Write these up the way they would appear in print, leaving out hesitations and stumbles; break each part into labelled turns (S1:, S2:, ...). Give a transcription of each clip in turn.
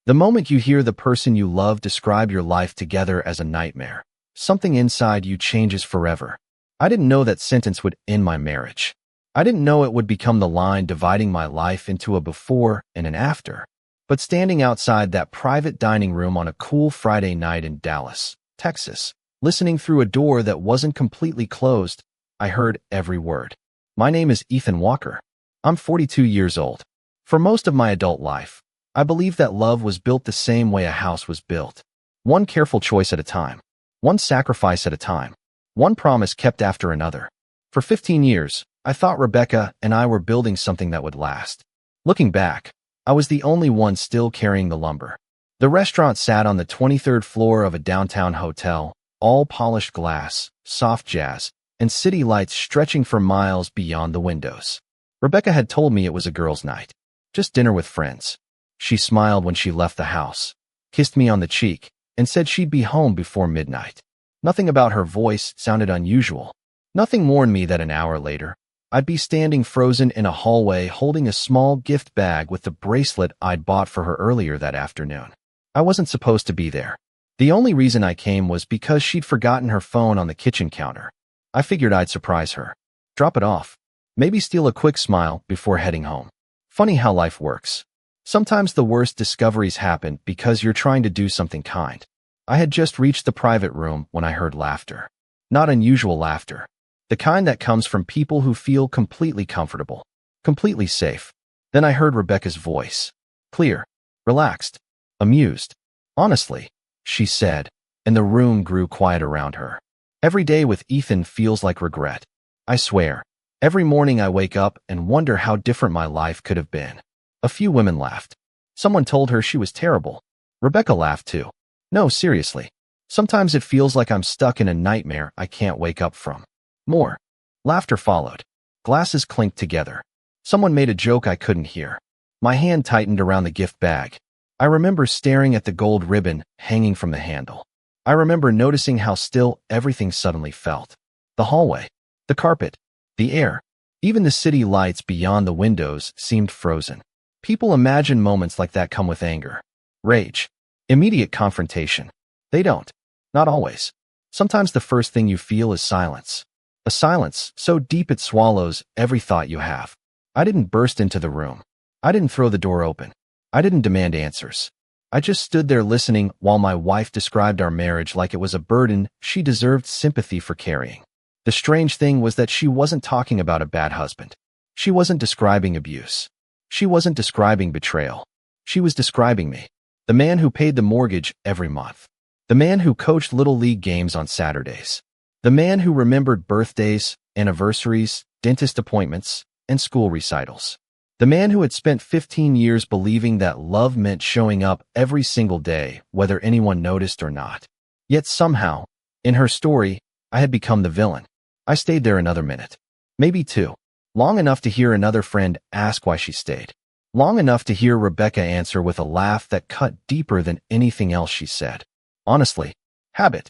S1: The moment you hear the person you love describe your life together as a nightmare, something inside you changes forever. I didn't know that sentence would end my marriage. I didn't know it would become the line dividing my life into a before and an after. But standing outside that private dining room on a cool Friday night in Dallas, Texas, listening through a door that wasn't completely closed, I heard every word. My name is Ethan Walker. I'm 42 years old. For most of my adult life, I believed that love was built the same way a house was built. One careful choice at a time. One sacrifice at a time. One promise kept after another. For 15 years, I thought Rebecca and I were building something that would last. Looking back, I was the only one still carrying the lumber. The restaurant sat on the 23rd floor of a downtown hotel, all polished glass, soft jazz, and city lights stretching for miles beyond the windows. Rebecca had told me it was a girls' night. Just dinner with friends. She smiled when she left the house, kissed me on the cheek, and said she'd be home before midnight. Nothing about her voice sounded unusual. Nothing warned me that an hour later, I'd be standing frozen in a hallway holding a small gift bag with the bracelet I'd bought for her earlier that afternoon. I wasn't supposed to be there. The only reason I came was because she'd forgotten her phone on the kitchen counter. I figured I'd surprise her. Drop it off. Maybe steal a quick smile before heading home. Funny how life works. Sometimes the worst discoveries happen because you're trying to do something kind. I had just reached the private room when I heard laughter. Not unusual laughter. The kind that comes from people who feel completely comfortable, completely safe. Then I heard Rebecca's voice. Clear, relaxed, amused. Honestly, she said, and the room grew quiet around her. Every day with Ethan feels like regret. I swear, every morning I wake up and wonder how different my life could have been. A few women laughed. Someone told her she was terrible. Rebecca laughed too. No, seriously. Sometimes it feels like I'm stuck in a nightmare I can't wake up from. More. Laughter followed. Glasses clinked together. Someone made a joke I couldn't hear. My hand tightened around the gift bag. I remember staring at the gold ribbon hanging from the handle. I remember noticing how still everything suddenly felt. The hallway, the carpet, the air, even the city lights beyond the windows seemed frozen. People imagine moments like that come with anger, rage, immediate confrontation. They don't. Not always. Sometimes the first thing you feel is silence. A silence so deep it swallows every thought you have. I didn't burst into the room. I didn't throw the door open. I didn't demand answers. I just stood there listening while my wife described our marriage like it was a burden she deserved sympathy for carrying. The strange thing was that she wasn't talking about a bad husband. She wasn't describing abuse. She wasn't describing betrayal. She was describing me. The man who paid the mortgage every month. The man who coached Little League games on Saturdays. The man who remembered birthdays, anniversaries, dentist appointments, and school recitals. The man who had spent 15 years believing that love meant showing up every single day, whether anyone noticed or not. Yet somehow, in her story, I had become the villain. I stayed there another minute. Maybe two. Long enough to hear another friend ask why she stayed. Long enough to hear Rebecca answer with a laugh that cut deeper than anything else she said. Honestly, habit.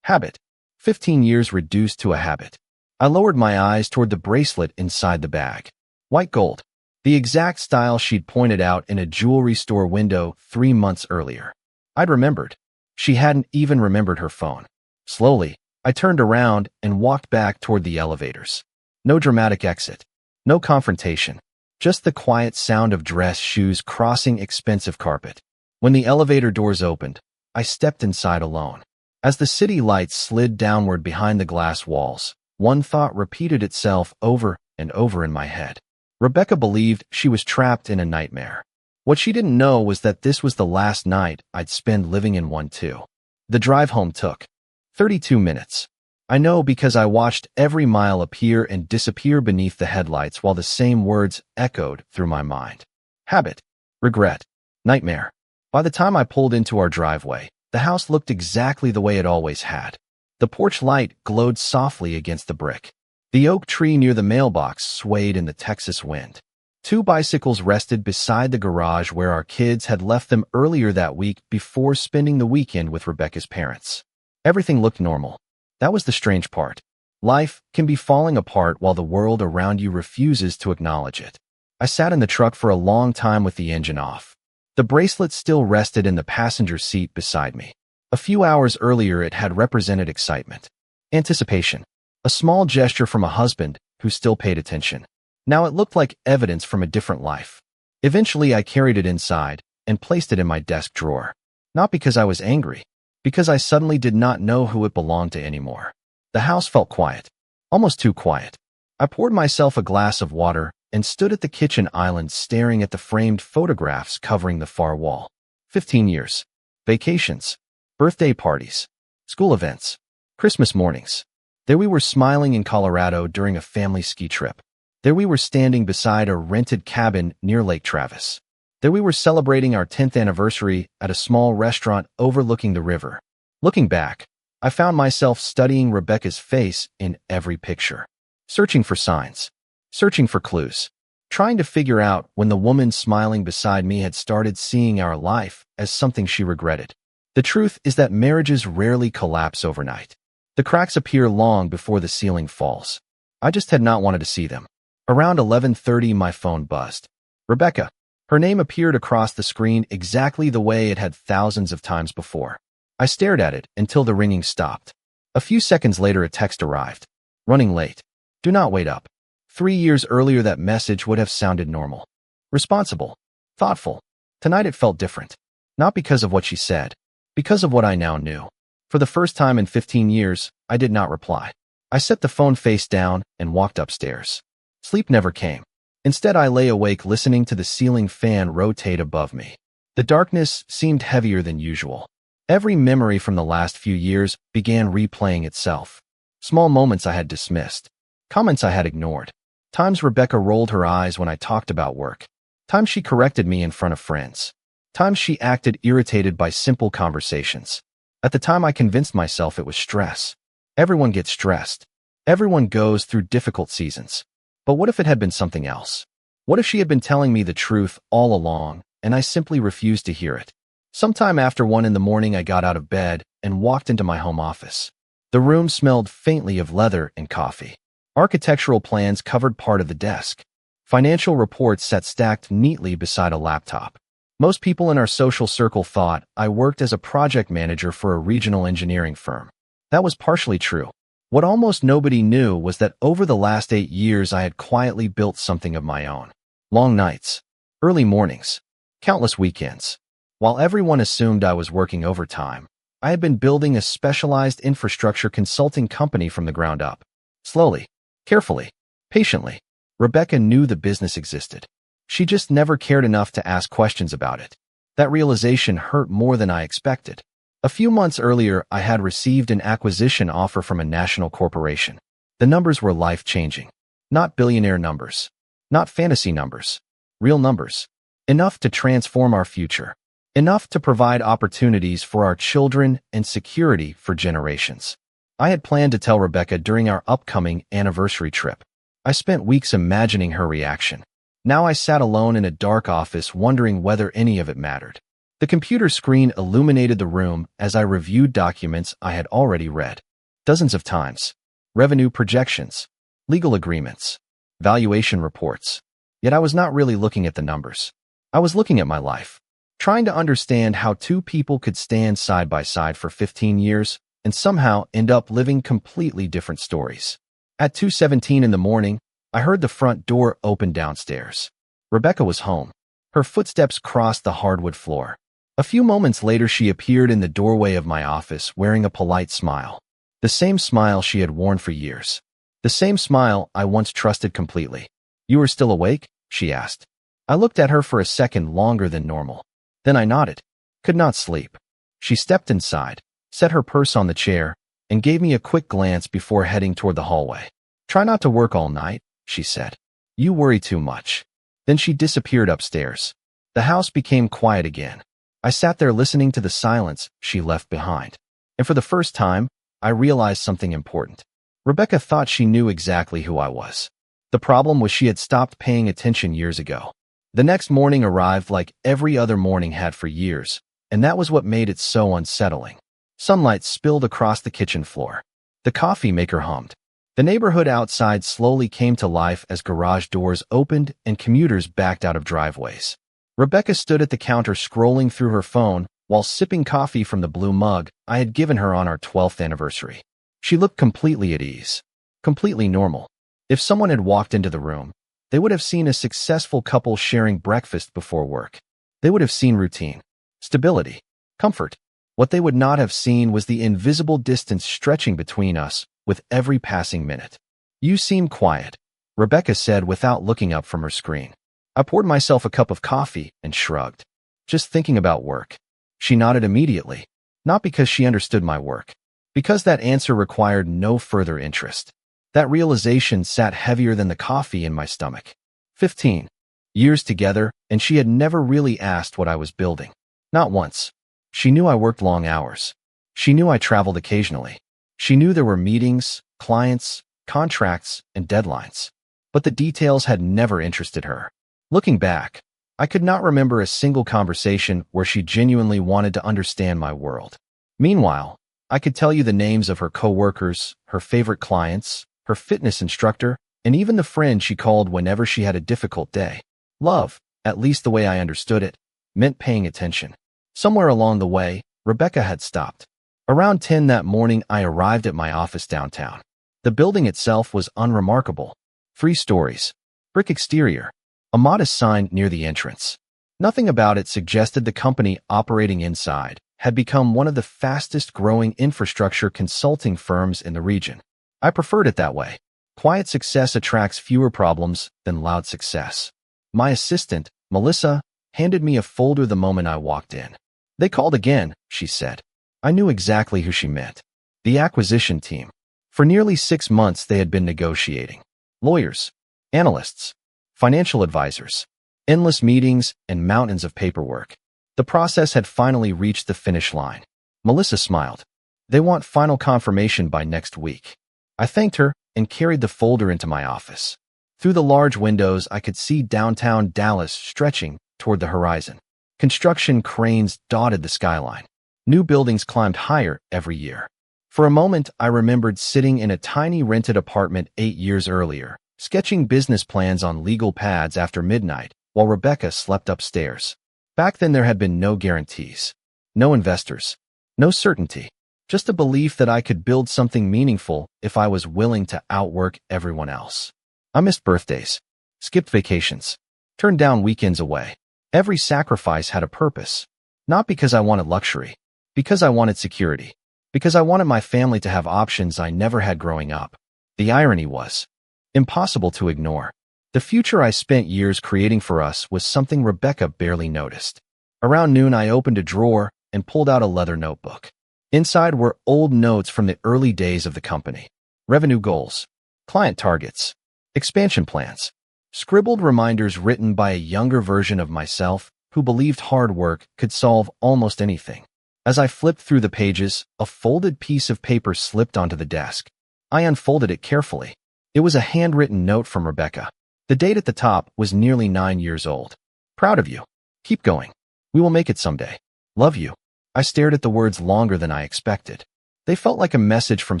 S1: Habit. 15 years reduced to a habit. I lowered my eyes toward the bracelet inside the bag. White gold. The exact style she'd pointed out in a jewelry store window 3 months earlier. I'd remembered. She hadn't even remembered her phone. Slowly, I turned around and walked back toward the elevators. No dramatic exit. No confrontation. Just the quiet sound of dress shoes crossing expensive carpet. When the elevator doors opened, I stepped inside alone. As the city lights slid downward behind the glass walls, one thought repeated itself over and over in my head. Rebecca believed she was trapped in a nightmare. What she didn't know was that this was the last night I'd spend living in one too. The drive home took 32 minutes. I know because I watched every mile appear and disappear beneath the headlights while the same words echoed through my mind. Habit, regret, nightmare. By the time I pulled into our driveway, the house looked exactly the way it always had. The porch light glowed softly against the brick. The oak tree near the mailbox swayed in the Texas wind. 2 bicycles rested beside the garage where our kids had left them earlier that week before spending the weekend with Rebecca's parents. Everything looked normal. That was the strange part. Life can be falling apart while the world around you refuses to acknowledge it. I sat in the truck for a long time with the engine off. The bracelet still rested in the passenger seat beside me. A few hours earlier, it had represented excitement, anticipation, a small gesture from a husband who still paid attention. Now it looked like evidence from a different life. Eventually, I carried it inside and placed it in my desk drawer. Not because I was angry, because I suddenly did not know who it belonged to anymore. The house felt quiet, almost too quiet. I poured myself a glass of water and stood at the kitchen island staring at the framed photographs covering the far wall. 15 years. Vacations. Birthday parties. School events. Christmas mornings. There we were smiling in Colorado during a family ski trip. There we were standing beside a rented cabin near Lake Travis. There we were celebrating our 10th anniversary at a small restaurant overlooking the river. Looking back, I found myself studying Rebecca's face in every picture, searching for signs, searching for clues, trying to figure out when the woman smiling beside me had started seeing our life as something she regretted. The truth is that marriages rarely collapse overnight. The cracks appear long before the ceiling falls. I just had not wanted to see them. Around 11:30, my phone buzzed. Rebecca. Her name appeared across the screen exactly the way it had thousands of times before. I stared at it until the ringing stopped. A few seconds later, a text arrived. Running late. Do not wait up. 3 years earlier, that message would have sounded normal. Responsible. Thoughtful. Tonight it felt different. Not because of what she said, because of what I now knew. For the first time in 15 years, I did not reply. I set the phone face down and walked upstairs. Sleep never came. Instead, I lay awake listening to the ceiling fan rotate above me. The darkness seemed heavier than usual. Every memory from the last few years began replaying itself. Small moments I had dismissed. Comments I had ignored. Times Rebecca rolled her eyes when I talked about work. Times she corrected me in front of friends. Times she acted irritated by simple conversations. At the time, I convinced myself it was stress. Everyone gets stressed. Everyone goes through difficult seasons. But what if it had been something else? What if she had been telling me the truth all along, and I simply refused to hear it? Sometime after 1 in the morning, I got out of bed and walked into my home office. The room smelled faintly of leather and coffee. Architectural plans covered part of the desk. Financial reports sat stacked neatly beside a laptop. Most people in our social circle thought I worked as a project manager for a regional engineering firm. That was partially true. What almost nobody knew was that over the last 8 years, I had quietly built something of my own. Long nights, early mornings, countless weekends. While everyone assumed I was working overtime, I had been building a specialized infrastructure consulting company from the ground up. Slowly, carefully, patiently. Rebecca knew the business existed. She just never cared enough to ask questions about it. That realization hurt more than I expected. A few months earlier, I had received an acquisition offer from a national corporation. The numbers were life-changing. Not billionaire numbers. Not fantasy numbers. Real numbers. Enough to transform our future. Enough to provide opportunities for our children and security for generations. I had planned to tell Rebecca during our upcoming anniversary trip. I spent weeks imagining her reaction. Now I sat alone in a dark office wondering whether any of it mattered. The computer screen illuminated the room as I reviewed documents I had already read. Dozens of times. Revenue projections. Legal agreements. Valuation reports. Yet I was not really looking at the numbers. I was looking at my life. Trying to understand how two people could stand side by side for 15 years and somehow end up living completely different stories. At 2:17 in the morning, I heard the front door open downstairs. Rebecca was home. Her footsteps crossed the hardwood floor. A few moments later, she appeared in the doorway of my office wearing a polite smile. The same smile she had worn for years. The same smile I once trusted completely. "You are still awake?" she asked. I looked at her for a second longer than normal. Then I nodded. Could not sleep. She stepped inside, set her purse on the chair, and gave me a quick glance before heading toward the hallway. "Try not to work all night," she said. "You worry too much." Then she disappeared upstairs. The house became quiet again. I sat there listening to the silence she left behind. And for the first time, I realized something important. Rebecca thought she knew exactly who I was. The problem was she had stopped paying attention years ago. The next morning arrived like every other morning had for years, and that was what made it so unsettling. Sunlight spilled across the kitchen floor. The coffee maker hummed. The neighborhood outside slowly came to life as garage doors opened and commuters backed out of driveways. Rebecca stood at the counter scrolling through her phone while sipping coffee from the blue mug I had given her on our 12th anniversary. She looked completely at ease, completely normal. If someone had walked into the room, they would have seen a successful couple sharing breakfast before work. They would have seen routine, stability, comfort. What they would not have seen was the invisible distance stretching between us with every passing minute. "You seem quiet," Rebecca said without looking up from her screen. I poured myself a cup of coffee and shrugged. "Just thinking about work." She nodded immediately, not because she understood my work, because that answer required no further interest. That realization sat heavier than the coffee in my stomach. 15 years together, and she had never really asked what I was building. Not once. She knew I worked long hours. She knew I traveled occasionally. She knew there were meetings, clients, contracts, and deadlines. But the details had never interested her. Looking back, I could not remember a single conversation where she genuinely wanted to understand my world. Meanwhile, I could tell you the names of her coworkers, her favorite clients, her fitness instructor, and even the friend she called whenever she had a difficult day. Love, at least the way I understood it, meant paying attention. Somewhere along the way, Rebecca had stopped. Around 10 that morning, I arrived at my office downtown. The building itself was unremarkable. 3 stories, brick exterior, a modest sign near the entrance. Nothing about it suggested the company operating inside had become one of the fastest-growing infrastructure consulting firms in the region. I preferred it that way. Quiet success attracts fewer problems than loud success. My assistant, Melissa, handed me a folder the moment I walked in. "They called again," she said. I knew exactly who she meant. The acquisition team. For nearly 6 months they had been negotiating. Lawyers, analysts, financial advisors, endless meetings, and mountains of paperwork. The process had finally reached the finish line. Melissa smiled. "They want final confirmation by next week." I thanked her and carried the folder into my office. Through the large windows, I could see downtown Dallas stretching toward the horizon. Construction cranes dotted the skyline. New buildings climbed higher every year. For a moment, I remembered sitting in a tiny rented apartment 8 years earlier, sketching business plans on legal pads after midnight, while Rebecca slept upstairs. Back then there had been no guarantees, no investors, no certainty, just a belief that I could build something meaningful if I was willing to outwork everyone else. I missed birthdays, skipped vacations, turned down weekends away. Every sacrifice had a purpose, not because I wanted luxury, because I wanted security, because I wanted my family to have options I never had growing up. The irony was impossible to ignore. The future I spent years creating for us was something Rebecca barely noticed. Around noon, I opened a drawer and pulled out a leather notebook. Inside were old notes from the early days of the company. Revenue goals, client targets, expansion plans, scribbled reminders written by a younger version of myself who believed hard work could solve almost anything. As I flipped through the pages, a folded piece of paper slipped onto the desk. I unfolded it carefully. It was a handwritten note from Rebecca. The date at the top was nearly 9 years old. "Proud of you. Keep going. We will make it someday. Love you." I stared at the words longer than I expected. They felt like a message from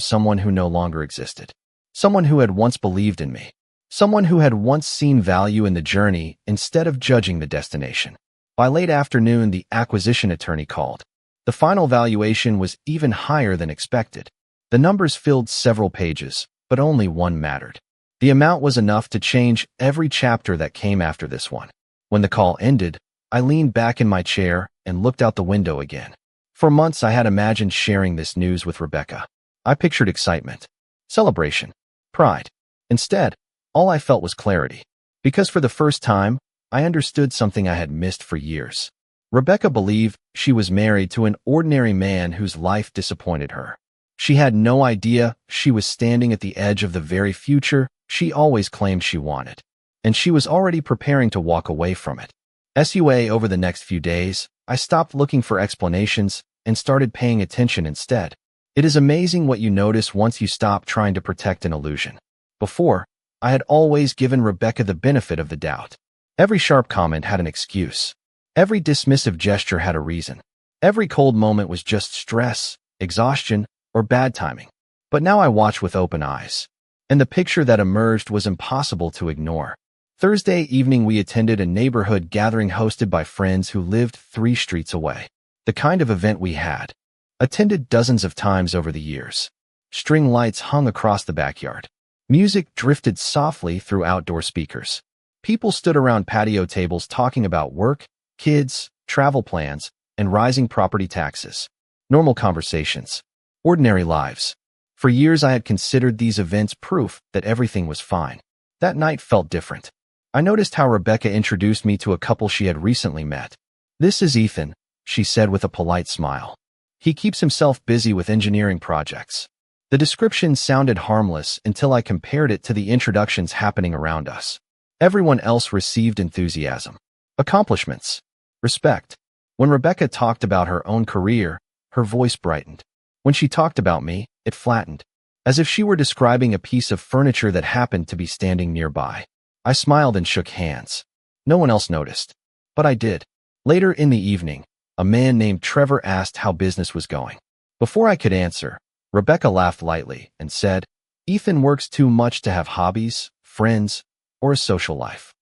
S1: someone who no longer existed. Someone who had once believed in me. Someone who had once seen value in the journey instead of judging the destination. By late afternoon, the acquisition attorney called. The final valuation was even higher than expected. The numbers filled several pages, but only one mattered. The amount was enough to change every chapter that came after this one. When the call ended, I leaned back in my chair and looked out the window again. For months, I had imagined sharing this news with Rebecca. I pictured excitement, celebration, pride. Instead, all I felt was clarity. Because for the first time, I understood something I had missed for years. Rebecca believed she was married to an ordinary man whose life disappointed her. She had no idea she was standing at the edge of the very future she always claimed she wanted, and she was already preparing to walk away from it. Over the next few days, I stopped looking for explanations and started paying attention instead. It is amazing what you notice once you stop trying to protect an illusion. Before, I had always given Rebecca the benefit of the doubt. Every sharp comment had an excuse. Every dismissive gesture had a reason. Every cold moment was just stress, exhaustion, or bad timing. But now I watch with open eyes. And the picture that emerged was impossible to ignore. Thursday evening, we attended a neighborhood gathering hosted by friends who lived 3 streets away. The kind of event we had attended dozens of times over the years. String lights hung across the backyard. Music drifted softly through outdoor speakers. People stood around patio tables talking about work, kids, travel plans, and rising property taxes. Normal conversations. Ordinary lives. For years I had considered these events proof that everything was fine. That night felt different. I noticed how Rebecca introduced me to a couple she had recently met. "This is Ethan," she said with a polite smile. "He keeps himself busy with engineering projects." The description sounded harmless until I compared it to the introductions happening around us. Everyone else received enthusiasm, accomplishments, respect. When Rebecca talked about her own career, her voice brightened. When she talked about me, it flattened, as if she were describing a piece of furniture that happened to be standing nearby. I smiled and shook hands. No one else noticed, but I did. Later in the evening, a man named Trevor asked how business was going. Before I could answer, Rebecca laughed lightly and said, "Ethan works too much to have hobbies, friends, or a social life."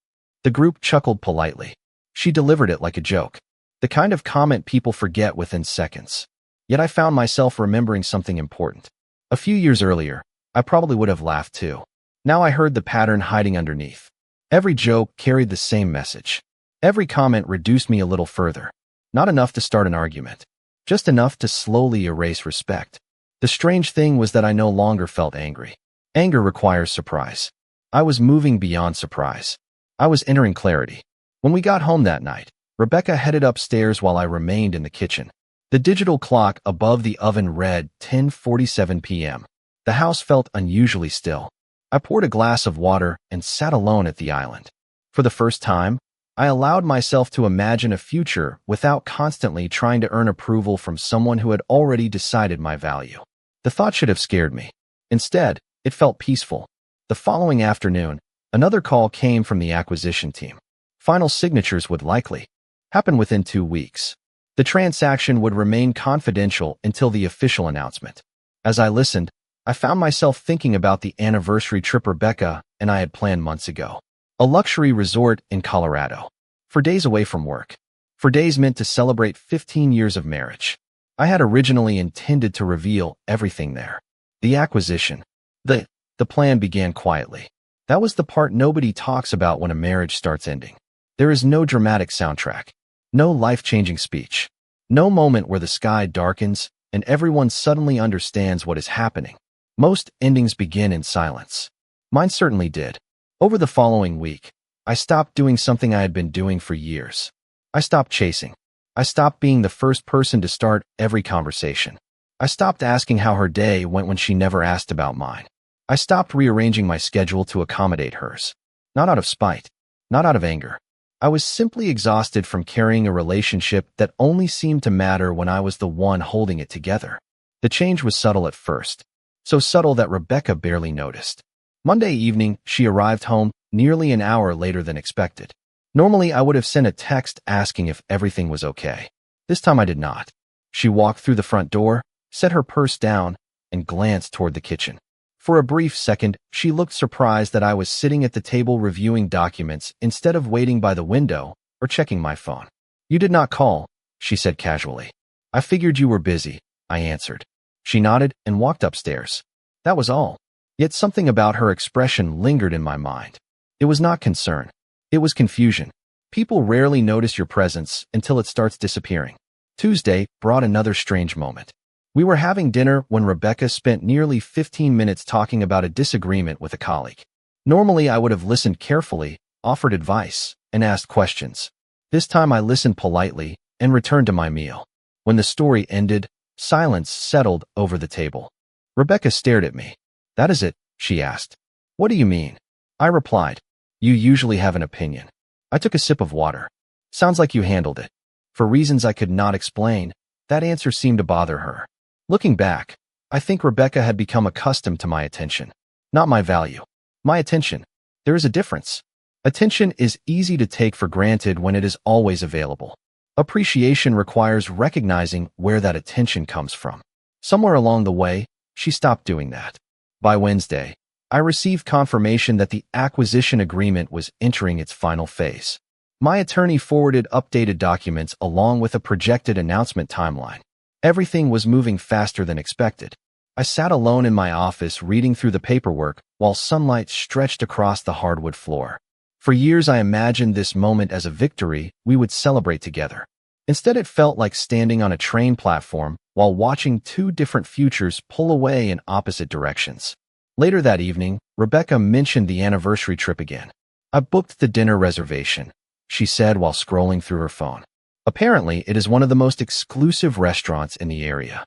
S1: The group chuckled politely. She delivered it like a joke, the kind of comment people forget within seconds. Yet I found myself remembering something important. A few years earlier, I probably would have laughed too. Now I heard the pattern hiding underneath. Every joke carried the same message. Every comment reduced me a little further. Not enough to start an argument, just enough to slowly erase respect. The strange thing was that I no longer felt angry. Anger requires surprise. I was moving beyond surprise. I was entering clarity. When we got home that night, Rebecca headed upstairs while I remained in the kitchen. The digital clock above the oven read 10:47 p.m. The house felt unusually still. I poured a glass of water and sat alone at the island. For the first time, I allowed myself to imagine a future without constantly trying to earn approval from someone who had already decided my value. The thought should have scared me. Instead, it felt peaceful. The following afternoon, another call came from the acquisition team. Final signatures would likely happen within 2 weeks. The transaction would remain confidential until the official announcement. As I listened, I found myself thinking about the anniversary trip Rebecca and I had planned months ago. A luxury resort in Colorado. For days away from work. For days meant to celebrate 15 years of marriage. I had originally intended to reveal everything there. The acquisition. The plan began quietly. That was the part nobody talks about when a marriage starts ending. There is no dramatic soundtrack. No life-changing speech. No moment where the sky darkens and everyone suddenly understands what is happening. Most endings begin in silence. Mine certainly did. Over the following week, I stopped doing something I had been doing for years. I stopped chasing. I stopped being the first person to start every conversation. I stopped asking how her day went when she never asked about mine. I stopped rearranging my schedule to accommodate hers. Not out of spite. Not out of anger. I was simply exhausted from carrying a relationship that only seemed to matter when I was the one holding it together. The change was subtle at first. So subtle that Rebecca barely noticed. Monday evening, she arrived home nearly an hour later than expected. Normally, I would have sent a text asking if everything was okay. This time I did not. She walked through the front door, set her purse down, and glanced toward the kitchen. For a brief second, she looked surprised that I was sitting at the table reviewing documents instead of waiting by the window or checking my phone. "You did not call," she said casually. "I figured you were busy," I answered. She nodded and walked upstairs. That was all. Yet something about her expression lingered in my mind. It was not concern. It was confusion. People rarely notice your presence until it starts disappearing. Tuesday brought another strange moment. We were having dinner when Rebecca spent nearly 15 minutes talking about a disagreement with a colleague. Normally, I would have listened carefully, offered advice, and asked questions. This time I listened politely and returned to my meal. When the story ended, silence settled over the table. Rebecca stared at me. "That is it?" she asked. "What do you mean?" I replied. "You usually have an opinion." I took a sip of water. "Sounds like you handled it." For reasons I could not explain, that answer seemed to bother her. Looking back, I think Rebecca had become accustomed to my attention. Not my value. My attention. There is a difference. Attention is easy to take for granted when it is always available. Appreciation requires recognizing where that attention comes from. Somewhere along the way, she stopped doing that. By Wednesday, I received confirmation that the acquisition agreement was entering its final phase. My attorney forwarded updated documents along with a projected announcement timeline. Everything was moving faster than expected. I sat alone in my office reading through the paperwork while sunlight stretched across the hardwood floor. For years I imagined this moment as a victory we would celebrate together. Instead, it felt like standing on a train platform while watching two different futures pull away in opposite directions. Later that evening, Rebecca mentioned the anniversary trip again. "I booked the dinner reservation," she said while scrolling through her phone. "Apparently, it is one of the most exclusive restaurants in the area."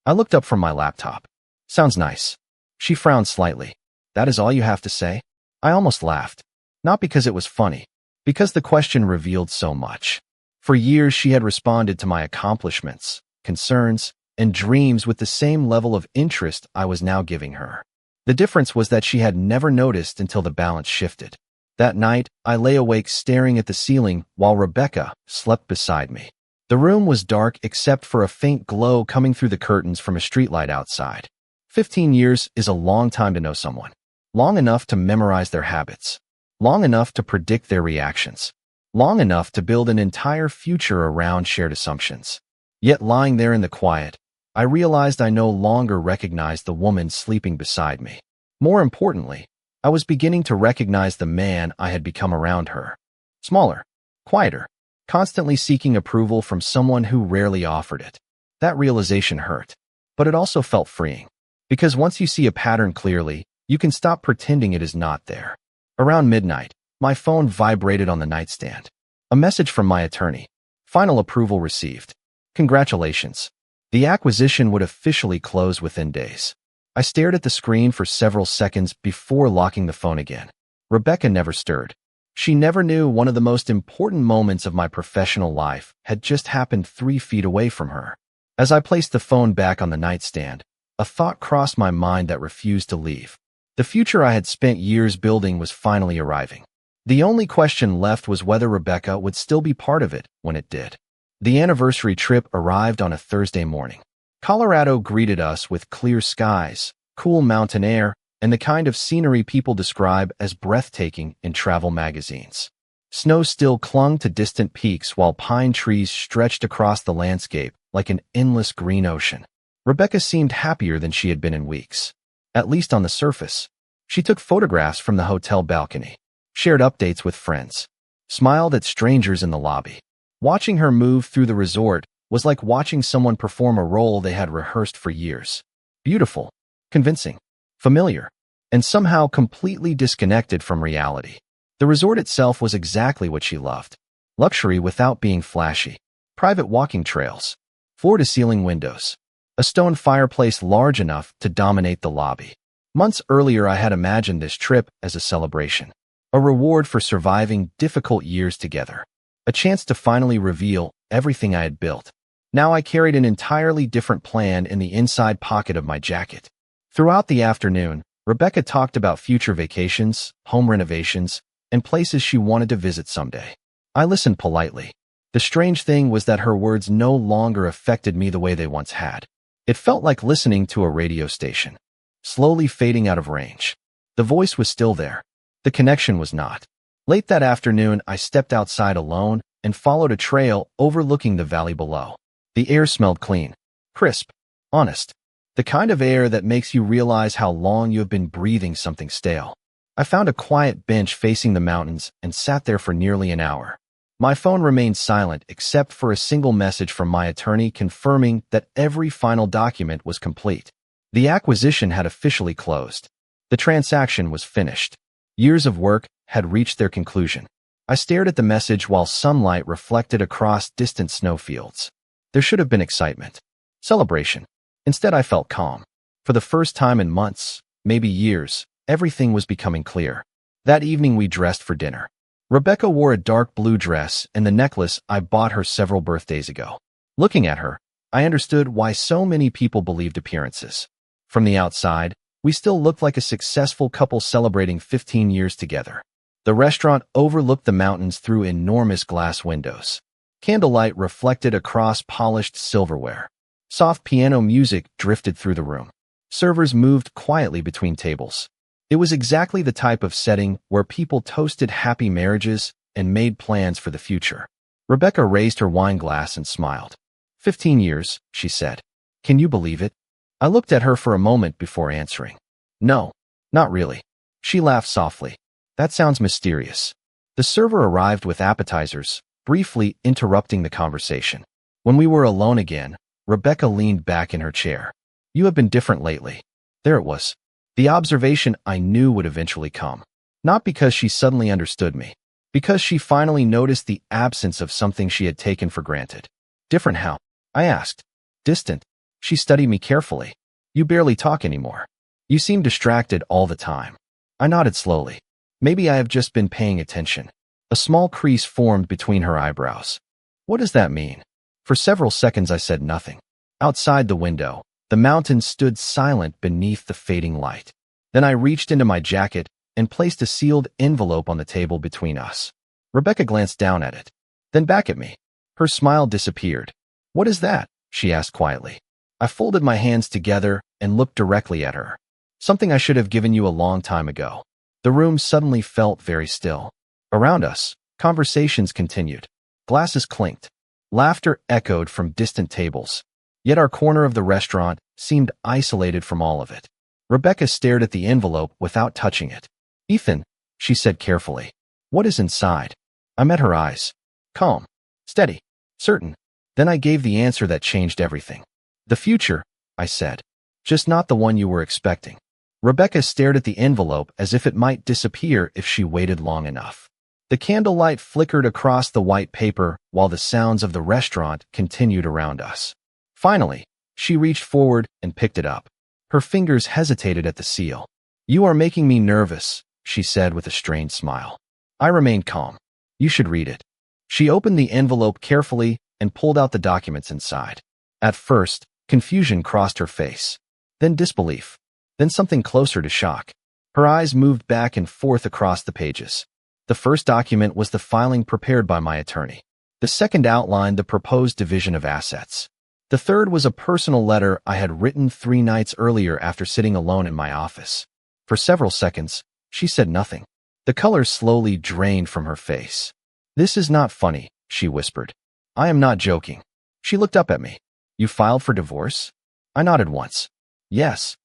S1: I looked up from my laptop. "Sounds nice." She frowned slightly. "That is all you have to say?" I almost laughed. Not because it was funny, because the question revealed so much. For years, she had responded to my accomplishments, concerns, and dreams with the same level of interest I was now giving her. The difference was that she had never noticed until the balance shifted. That night, I lay awake staring at the ceiling while Rebecca slept beside me. The room was dark except for a faint glow coming through the curtains from a streetlight outside. 15 years is a long time to know someone. Long enough to memorize their habits. Long enough to predict their reactions. Long enough to build an entire future around shared assumptions. Yet lying there in the quiet, I realized I no longer recognized the woman sleeping beside me. More importantly, I was beginning to recognize the man I had become around her. Smaller, quieter, constantly seeking approval from someone who rarely offered it. That realization hurt, but it also felt freeing. Because once you see a pattern clearly, you can stop pretending it is not there. Around midnight, my phone vibrated on the nightstand. A message from my attorney. Final approval received. Congratulations. The acquisition would officially close within days. I stared at the screen for several seconds before locking the phone again. Rebecca never stirred. She never knew one of the most important moments of my professional life had just happened 3 feet away from her. As I placed the phone back on the nightstand, a thought crossed my mind that refused to leave. The future I had spent years building was finally arriving. The only question left was whether Rebecca would still be part of it when it did. The anniversary trip arrived on a Thursday morning. Colorado greeted us with clear skies, cool mountain air, and the kind of scenery people describe as breathtaking in travel magazines. Snow still clung to distant peaks while pine trees stretched across the landscape like an endless green ocean. Rebecca seemed happier than she had been in weeks. At least on the surface. She took photographs from the hotel balcony, shared updates with friends, smiled at strangers in the lobby. Watching her move through the resort was like watching someone perform a role they had rehearsed for years. Beautiful, convincing, familiar, and somehow completely disconnected from reality. The resort itself was exactly what she loved. Luxury without being flashy. Private walking trails. Floor-to-ceiling windows. A stone fireplace large enough to dominate the lobby. Months earlier, I had imagined this trip as a celebration. A reward for surviving difficult years together. A chance to finally reveal everything I had built. Now I carried an entirely different plan in the inside pocket of my jacket. Throughout the afternoon, Rebecca talked about future vacations, home renovations, and places she wanted to visit someday. I listened politely. The strange thing was that her words no longer affected me the way they once had. It felt like listening to a radio station, slowly fading out of range. The voice was still there. The connection was not. Late that afternoon, I stepped outside alone and followed a trail overlooking the valley below. The air smelled clean, crisp, honest. The kind of air that makes you realize how long you have been breathing something stale. I found a quiet bench facing the mountains and sat there for nearly an hour. My phone remained silent except for a single message from my attorney confirming that every final document was complete. The acquisition had officially closed. The transaction was finished. Years of work had reached their conclusion. I stared at the message while sunlight reflected across distant snowfields. There should have been excitement, celebration. Instead, I felt calm. For the first time in months, maybe years, everything was becoming clear. That evening we dressed for dinner. Rebecca wore a dark blue dress and the necklace I bought her several birthdays ago. Looking at her, I understood why so many people believed appearances. From the outside, we still looked like a successful couple celebrating 15 years together. The restaurant overlooked the mountains through enormous glass windows. Candlelight reflected across polished silverware. Soft piano music drifted through the room. Servers moved quietly between tables. It was exactly the type of setting where people toasted happy marriages and made plans for the future. Rebecca raised her wine glass and smiled. 15 years, she said. Can you believe it? I looked at her for a moment before answering. No, not really. She laughed softly. That sounds mysterious. The server arrived with appetizers, briefly interrupting the conversation. When we were alone again, Rebecca leaned back in her chair. You have been different lately. There it was. The observation I knew would eventually come. Not because she suddenly understood me. Because she finally noticed the absence of something she had taken for granted. Different how? I asked. Distant. She studied me carefully. You barely talk anymore. You seem distracted all the time. I nodded slowly. Maybe I have just been paying attention. A small crease formed between her eyebrows. What does that mean? For several seconds I said nothing. Outside the window, the mountains stood silent beneath the fading light. Then I reached into my jacket and placed a sealed envelope on the table between us. Rebecca glanced down at it, then back at me. Her smile disappeared. What is that? She asked quietly. I folded my hands together and looked directly at her. Something I should have given you a long time ago. The room suddenly felt very still. Around us, conversations continued. Glasses clinked. Laughter echoed from distant tables. Yet our corner of the restaurant seemed isolated from all of it. Rebecca stared at the envelope without touching it. Ethan, she said carefully. What is inside? I met her eyes. Calm. Steady. Certain. Then I gave the answer that changed everything. The future, I said. Just not the one you were expecting. Rebecca stared at the envelope as if it might disappear if she waited long enough. The candlelight flickered across the white paper while the sounds of the restaurant continued around us. Finally, she reached forward and picked it up. Her fingers hesitated at the seal. You are making me nervous, she said with a strained smile. I remained calm. You should read it. She opened the envelope carefully and pulled out the documents inside. At first, confusion crossed her face. Then disbelief. Then something closer to shock. Her eyes moved back and forth across the pages. The first document was the filing prepared by my attorney. The second outlined the proposed division of assets. The third was a personal letter I had written 3 nights earlier after sitting alone in my office. For several seconds, she said nothing. The color slowly drained from her face. This is not funny, she whispered. I am not joking. She looked up at me. You filed for divorce? I nodded once. Yes.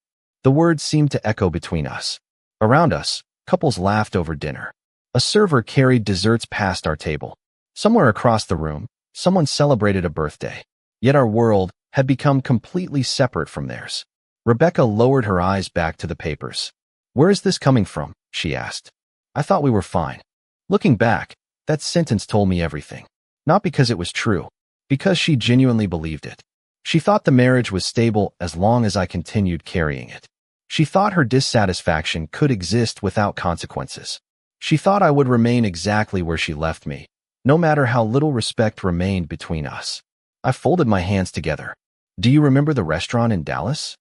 S1: The words seemed to echo between us. Around us, couples laughed over dinner. A server carried desserts past our table. Somewhere across the room, someone celebrated a birthday. Yet our world had become completely separate from theirs. Rebecca lowered her eyes back to the papers. Where is this coming from? She asked. I thought we were fine. Looking back, that sentence told me everything. Not because it was true, because she genuinely believed it. She thought the marriage was stable as long as I continued carrying it. She thought her dissatisfaction could exist without consequences. She thought I would remain exactly where she left me, no matter how little respect remained between us. I folded my hands together. Do you remember the restaurant in Dallas?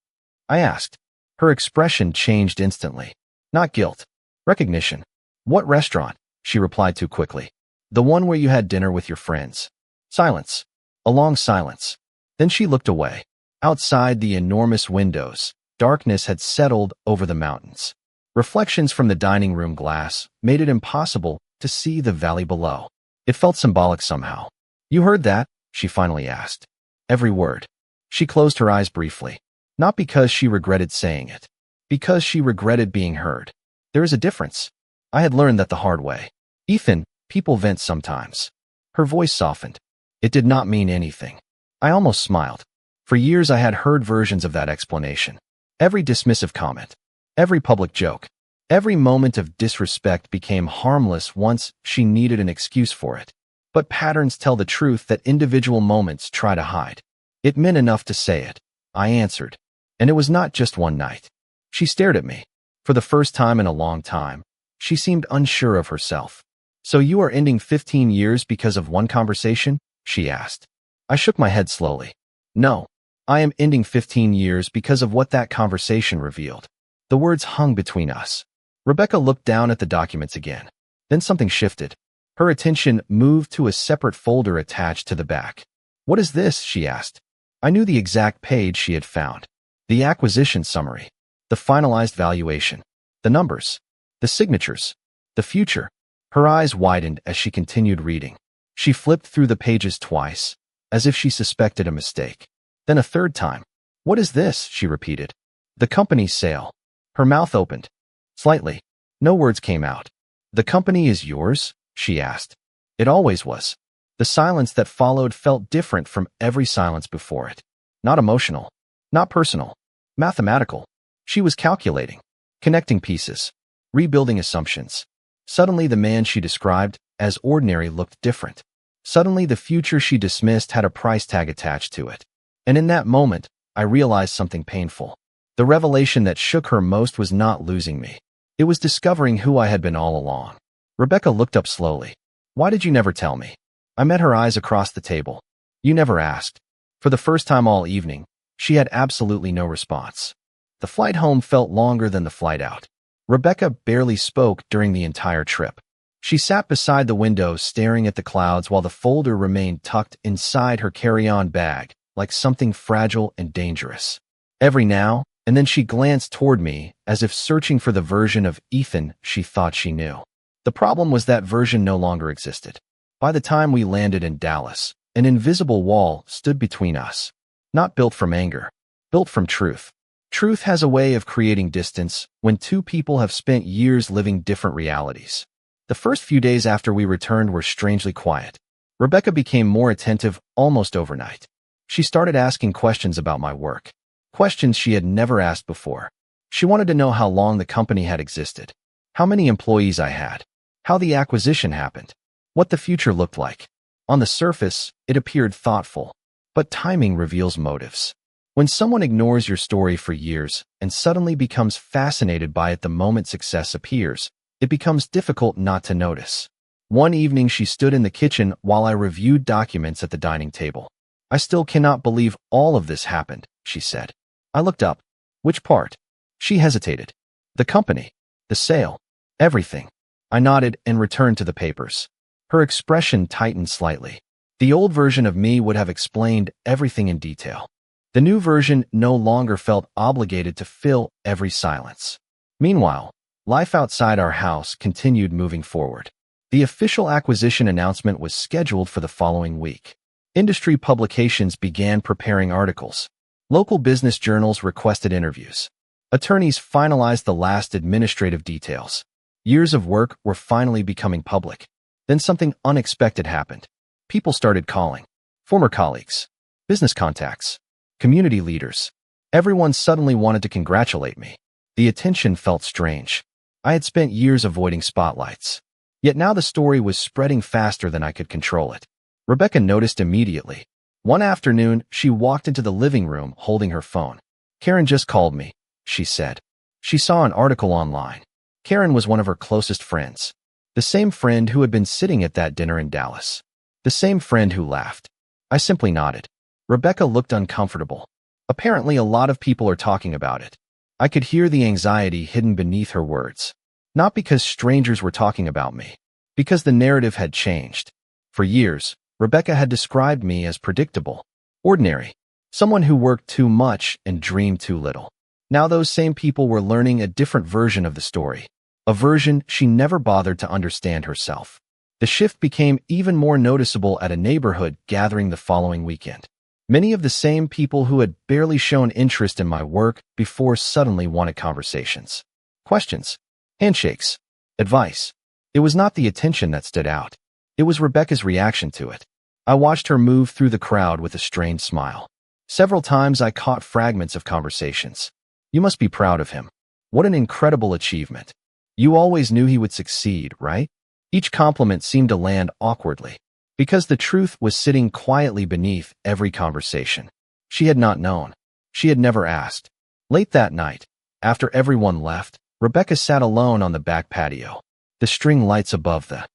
S1: I asked. Her expression changed instantly. Not guilt. Recognition. What restaurant? She replied too quickly. The one where you had dinner with your friends. Silence. A long silence. Then she looked away. Outside the enormous windows, darkness had settled over the mountains. Reflections from the dining room glass made it impossible to see the valley below. It felt symbolic somehow. You heard that? She finally asked. Every word. She closed her eyes briefly. Not because she regretted saying it. Because she regretted being heard. There is a difference. I had learned that the hard way. Ethan, people vent sometimes. Her voice softened. It did not mean anything. I almost smiled. For years I had heard versions of that explanation. Every dismissive comment. Every public joke. Every moment of disrespect became harmless once she needed an excuse for it. But patterns tell the truth that individual moments try to hide. It meant enough to say it. I answered. And it was not just one night. She stared at me. For the first time in a long time, she seemed unsure of herself. So you are ending 15 years because of one conversation? She asked. I shook my head slowly. No, I am ending 15 years because of what that conversation revealed. The words hung between us. Rebecca looked down at the documents again. Then something shifted. Her attention moved to a separate folder attached to the back. What is this? She asked. I knew the exact page she had found. The acquisition summary. The finalized valuation. The numbers. The signatures. The future. Her eyes widened as she continued reading. She flipped through the pages twice, as if she suspected a mistake. Then a third time. What is this? She repeated. The company's sale. Her mouth opened. Slightly. No words came out. The company is yours? She asked. It always was. The silence that followed felt different from every silence before it. Not emotional. Not personal. Mathematical. She was calculating. Connecting pieces. Rebuilding assumptions. Suddenly the man she described as ordinary looked different. Suddenly the future she dismissed had a price tag attached to it. And in that moment, I realized something painful. The revelation that shook her most was not losing me. It was discovering who I had been all along. Rebecca looked up slowly. Why did you never tell me? I met her eyes across the table. You never asked. For the first time all evening, she had absolutely no response. The flight home felt longer than the flight out. Rebecca barely spoke during the entire trip. She sat beside the window staring at the clouds while the folder remained tucked inside her carry-on bag, like something fragile and dangerous. Every now and then she glanced toward me as if searching for the version of Ethan she thought she knew. The problem was that version no longer existed. By the time we landed in Dallas, an invisible wall stood between us. Not built from anger, built from truth. Truth has a way of creating distance when two people have spent years living different realities. The first few days after we returned were strangely quiet. Rebecca became more attentive almost overnight. She started asking questions about my work. Questions she had never asked before. She wanted to know how long the company had existed, how many employees I had, how the acquisition happened, what the future looked like. On the surface, it appeared thoughtful, but timing reveals motives. When someone ignores your story for years and suddenly becomes fascinated by it the moment success appears, it becomes difficult not to notice. One evening she stood in the kitchen while I reviewed documents at the dining table. I still cannot believe all of this happened, she said. I looked up. Which part? She hesitated. The company. The sale. Everything. I nodded and returned to the papers. Her expression tightened slightly. The old version of me would have explained everything in detail. The new version no longer felt obligated to fill every silence. Meanwhile, life outside our house continued moving forward. The official acquisition announcement was scheduled for the following week. Industry publications began preparing articles. Local business journals requested interviews. Attorneys finalized the last administrative details. Years of work were finally becoming public. Then something unexpected happened. People started calling. Former colleagues, business contacts, community leaders. Everyone suddenly wanted to congratulate me. The attention felt strange. I had spent years avoiding spotlights. Yet now the story was spreading faster than I could control it. Rebecca noticed immediately. One afternoon, she walked into the living room holding her phone. Karen just called me, she said. She saw an article online. Karen was one of her closest friends. The same friend who had been sitting at that dinner in Dallas. The same friend who laughed. I simply nodded. Rebecca looked uncomfortable. Apparently a lot of people are talking about it. I could hear the anxiety hidden beneath her words. Not because strangers were talking about me. Because the narrative had changed. For years, Rebecca had described me as predictable, ordinary, someone who worked too much and dreamed too little. Now those same people were learning a different version of the story, a version she never bothered to understand herself. The shift became even more noticeable at a neighborhood gathering the following weekend. Many of the same people who had barely shown interest in my work before suddenly wanted conversations, questions, handshakes, advice. It was not the attention that stood out. It was Rebecca's reaction to it. I watched her move through the crowd with a strained smile. Several times I caught fragments of conversations. You must be proud of him. What an incredible achievement. You always knew he would succeed, right? Each compliment seemed to land awkwardly, because the truth was sitting quietly beneath every conversation. She had not known. She had never asked. Late that night, after everyone left, Rebecca sat alone on the back patio. The string lights above the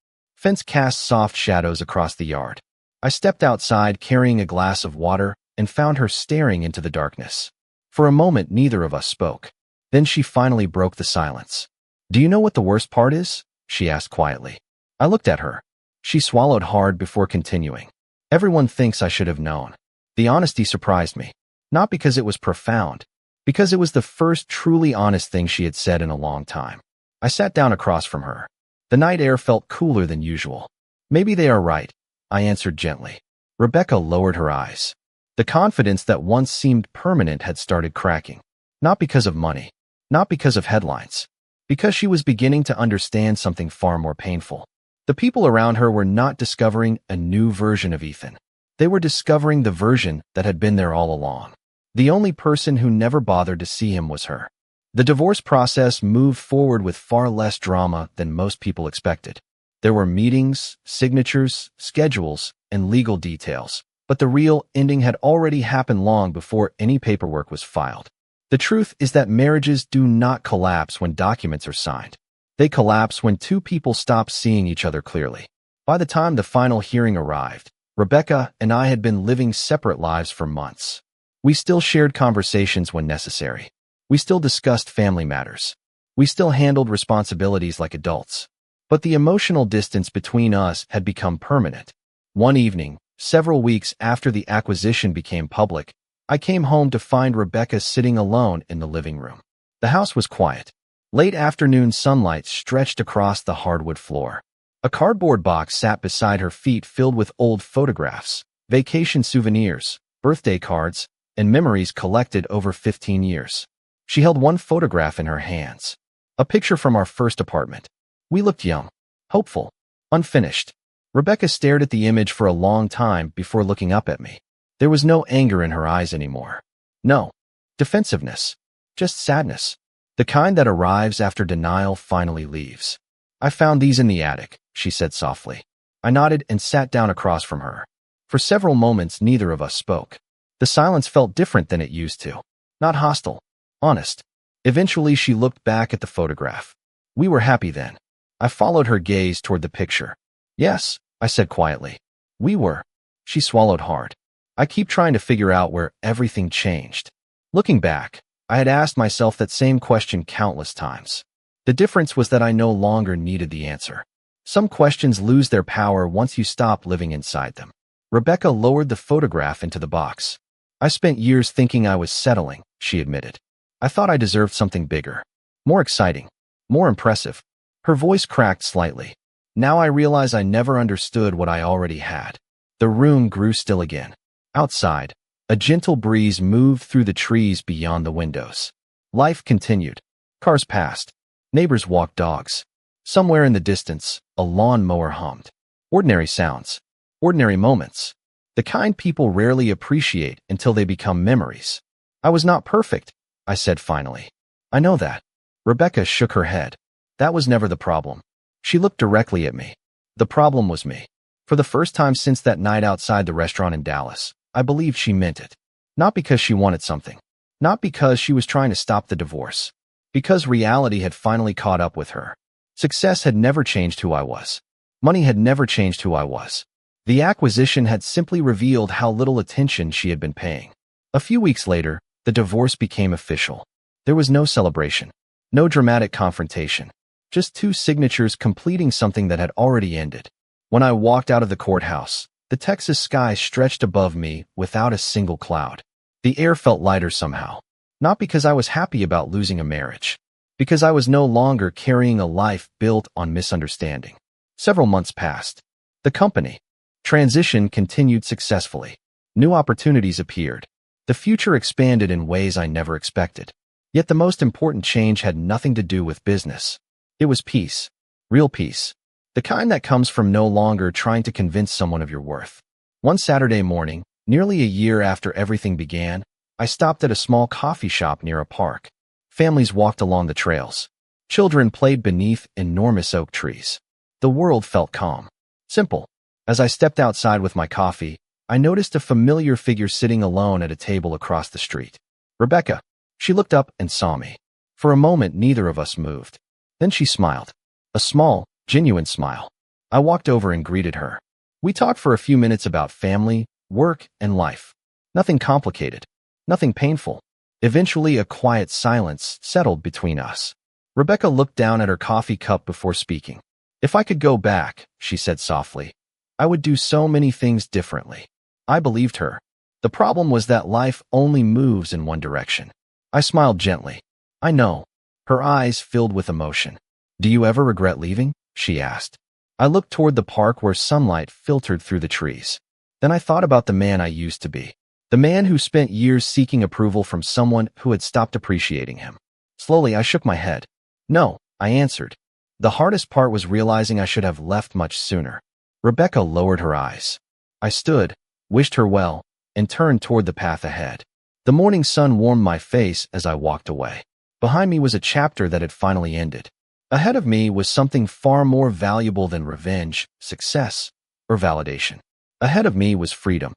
S1: fence cast soft shadows across the yard. I stepped outside carrying a glass of water and found her staring into the darkness. For a moment, neither of us spoke. Then she finally broke the silence. Do you know what the worst part is? She asked quietly. I looked at her. She swallowed hard before continuing. Everyone thinks I should have known. The honesty surprised me. Not because it was profound, Because it was the first truly honest thing she had said in a long time. I sat down across from her. The night air felt cooler than usual. Maybe they are right, I answered gently. Rebecca lowered her eyes. The confidence that once seemed permanent had started cracking. Not because of money. Not because of headlines. Because she was beginning to understand something far more painful. The people around her were not discovering a new version of Ethan. They were discovering the version that had been there all along. The only person who never bothered to see him was her. The divorce process moved forward with far less drama than most people expected. There were meetings, signatures, schedules, and legal details, but the real ending had already happened long before any paperwork was filed. The truth is that marriages do not collapse when documents are signed. They collapse when two people stop seeing each other clearly. By the time the final hearing arrived, Rebecca and I had been living separate lives for months. We still shared conversations when necessary. We still discussed family matters. We still handled responsibilities like adults. But the emotional distance between us had become permanent. One evening, several weeks after the acquisition became public, I came home to find Rebecca sitting alone in the living room. The house was quiet. Late afternoon sunlight stretched across the hardwood floor. A cardboard box sat beside her feet filled with old photographs, vacation souvenirs, birthday cards, and memories collected over 15 years. She held one photograph in her hands. A picture from our first apartment. We looked young, hopeful, unfinished. Rebecca stared at the image for a long time before looking up at me. There was no anger in her eyes anymore. No defensiveness. Just sadness. The kind that arrives after denial finally leaves. I found these in the attic, she said softly. I nodded and sat down across from her. For several moments, neither of us spoke. The silence felt different than it used to. Not hostile. Honest. Eventually, she looked back at the photograph. We were happy then. I followed her gaze toward the picture. Yes, I said quietly. We were. She swallowed hard. I keep trying to figure out where everything changed. Looking back, I had asked myself that same question countless times. The difference was that I no longer needed the answer. Some questions lose their power once you stop living inside them. Rebecca lowered the photograph into the box. I spent years thinking I was settling, she admitted. I thought I deserved something bigger, more exciting, more impressive. Her voice cracked slightly. Now I realize I never understood what I already had. The room grew still again. Outside, a gentle breeze moved through the trees beyond the windows. Life continued. Cars passed. Neighbors walked dogs. Somewhere in the distance, a lawnmower hummed. Ordinary sounds. Ordinary moments. The kind people rarely appreciate until they become memories. I was not perfect, I said finally. I know that. Rebecca shook her head. That was never the problem. She looked directly at me. The problem was me. For the first time since that night outside the restaurant in Dallas, I believed she meant it. Not because she wanted something. Not because she was trying to stop the divorce. Because reality had finally caught up with her. Success had never changed who I was. Money had never changed who I was. The acquisition had simply revealed how little attention she had been paying. A few weeks later, the divorce became official. There was no celebration. No dramatic confrontation. Just two signatures completing something that had already ended. When I walked out of the courthouse, the Texas sky stretched above me without a single cloud. The air felt lighter somehow. Not because I was happy about losing a marriage. Because I was no longer carrying a life built on misunderstanding. Several months passed. The company transition continued successfully. New opportunities appeared. The future expanded in ways I never expected. Yet the most important change had nothing to do with business. It was peace. Real peace. The kind that comes from no longer trying to convince someone of your worth. One Saturday morning, nearly a year after everything began, I stopped at a small coffee shop near a park. Families walked along the trails. Children played beneath enormous oak trees. The world felt calm. Simple. As I stepped outside with my coffee, I noticed a familiar figure sitting alone at a table across the street. Rebecca. She looked up and saw me. For a moment, neither of us moved. Then she smiled. A small, genuine smile. I walked over and greeted her. We talked for a few minutes about family, work, and life. Nothing complicated. Nothing painful. Eventually, a quiet silence settled between us. Rebecca looked down at her coffee cup before speaking. If I could go back, she said softly, I would do so many things differently. I believed her. The problem was that life only moves in one direction. I smiled gently. I know. Her eyes filled with emotion. Do you ever regret leaving? She asked. I looked toward the park where sunlight filtered through the trees. Then I thought about the man I used to be. The man who spent years seeking approval from someone who had stopped appreciating him. Slowly, I shook my head. No, I answered. The hardest part was realizing I should have left much sooner. Rebecca lowered her eyes. I stood, wished her well, and turned toward the path ahead. The morning sun warmed my face as I walked away. Behind me was a chapter that had finally ended. Ahead of me was something far more valuable than revenge, success, or validation. Ahead of me was freedom.